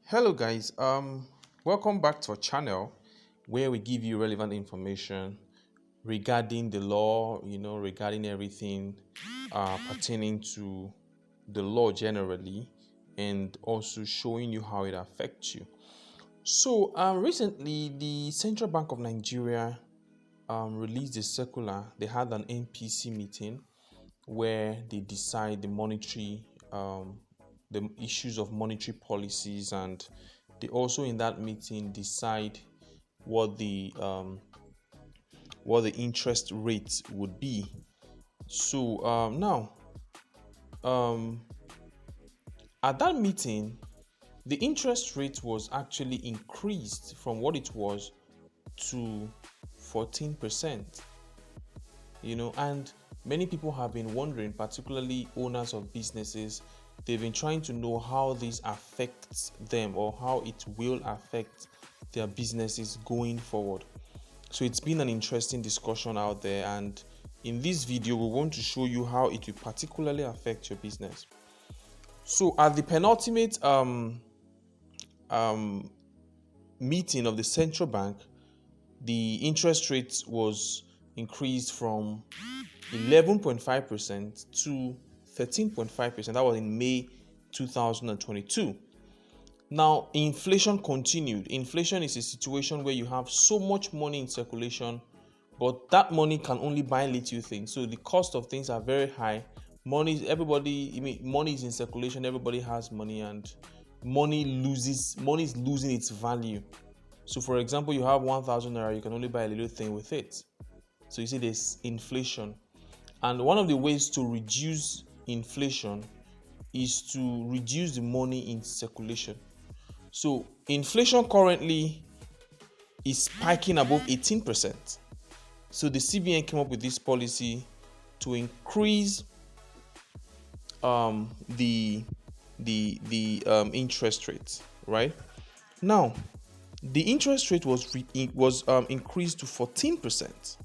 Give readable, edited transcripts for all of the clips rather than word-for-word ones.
Hello guys, welcome back to our channel where we give you relevant information regarding the law, regarding everything pertaining to the law generally, and also showing you how it affects you. So recently the Central Bank of Nigeria released a circular. They had an NPC meeting where they decide the issues of monetary policies, and they also in that meeting decide what the um, what the interest rate would be. So now um, at that meeting, the interest rate was actually increased from what it was to 14%. And many people have been wondering, particularly owners of businesses, they've been trying to know how this affects them or how it will affect their businesses going forward. So it's been an interesting discussion out there, and in this video we want to show you how it will particularly affect your business. So at the penultimate um, meeting of the central bank, the interest rate was increased from 11.5% to 13.5%. That was in May 2022. Now, inflation continued. Inflation is a situation where you have so much money in circulation, but that money can only buy little things. So the cost of things are very high. Money is in circulation, everybody has money, and money is losing its value. So for example, you have 1,000 naira, you can only buy a little thing with it. So you see there's inflation. And one of the ways to reduce inflation is to reduce the money in circulation. So inflation currently is spiking above 18%. So the CBN came up with this policy to increase the interest rate. Right now, the interest rate was increased to 14%,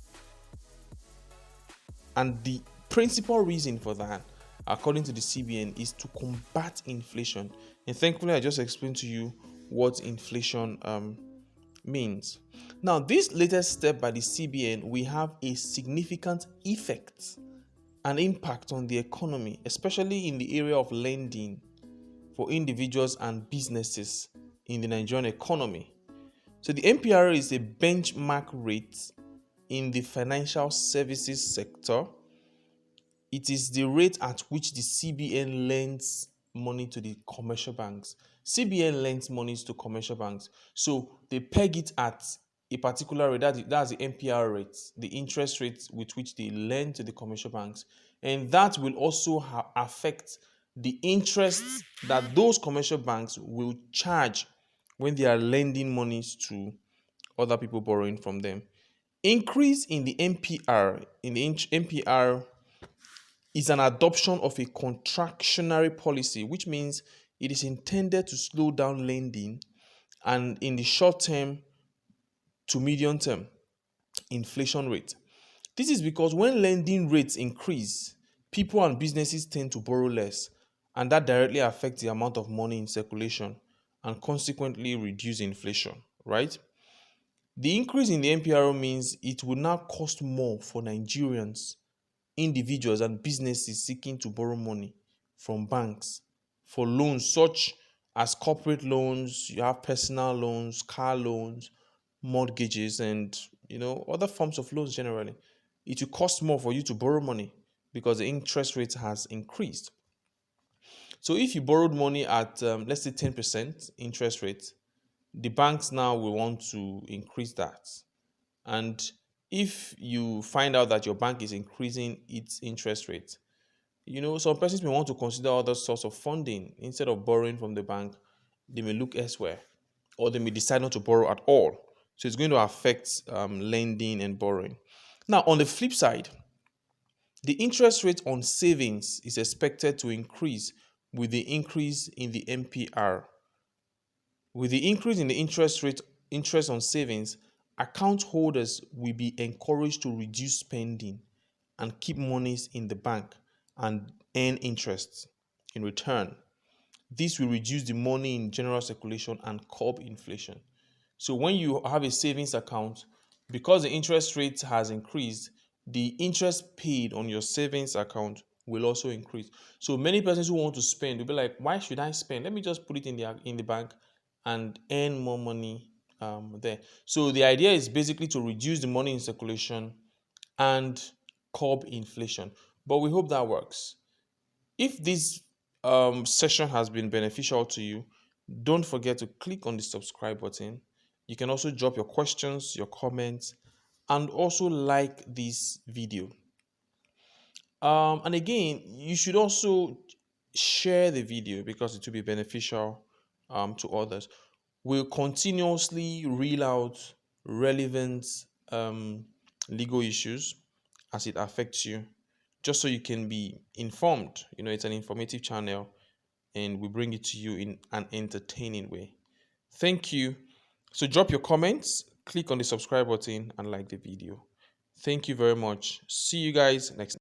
and the principal reason for that, according to the CBN, is to combat inflation. And thankfully, I just explained to you what inflation means. Now, this latest step by the CBN will have a significant effect and impact on the economy, especially in the area of lending for individuals and businesses in the Nigerian economy. So the MPR is a benchmark rate in the financial services sector. It is the rate at which the CBN lends money to the commercial banks. CBN lends monies to commercial banks. So they peg it at a particular rate. That's the MPR rate, the interest rate with which they lend to the commercial banks. And that will also affect the interest that those commercial banks will charge when they are lending monies to other people borrowing from them. Increase in the MPR, MPR is an adoption of a contractionary policy, which means it is intended to slow down lending and in the short term to medium term inflation rate. This is because when lending rates increase, people and businesses tend to borrow less, and that directly affects the amount of money in circulation and consequently reduce inflation, right? The increase in the MPRO means it will now cost more for Nigerians, individuals and businesses seeking to borrow money from banks for loans such as corporate loans, you have personal loans, car loans, mortgages, and other forms of loans generally. It will cost more for you to borrow money because the interest rate has increased. So if you borrowed money at let's say 10% interest rate, the banks now will want to increase that. And if you find out that your bank is increasing its interest rate, some persons may want to consider other source of funding. Instead of borrowing from the bank, they may look elsewhere, or they may decide not to borrow at all. So it's going to affect lending and borrowing. Now, on the flip side, the interest rate on savings is expected to increase with the increase in the MPR. With the increase in the interest on savings, account holders will be encouraged to reduce spending and keep monies in the bank and earn interest in return. This will reduce the money in general circulation and curb inflation. So when you have a savings account, because the interest rate has increased, the interest paid on your savings account will also increase. So many persons who want to spend will be like, why should I spend? Let me just put it in the bank and earn more money there. So the idea is basically to reduce the money in circulation and curb inflation. But we hope that works. If this session has been beneficial to you, don't forget to click on the subscribe button. You can also drop your questions, your comments, and also like this video. And again, you should also share the video because it will be beneficial to others. We'll continuously reel out relevant um, legal issues as it affects you, just so you can be informed. It's an informative channel and we bring it to you in an entertaining way. Thank you. So drop your comments, click on the subscribe button, and like the video. Thank you very much. See you guys next time.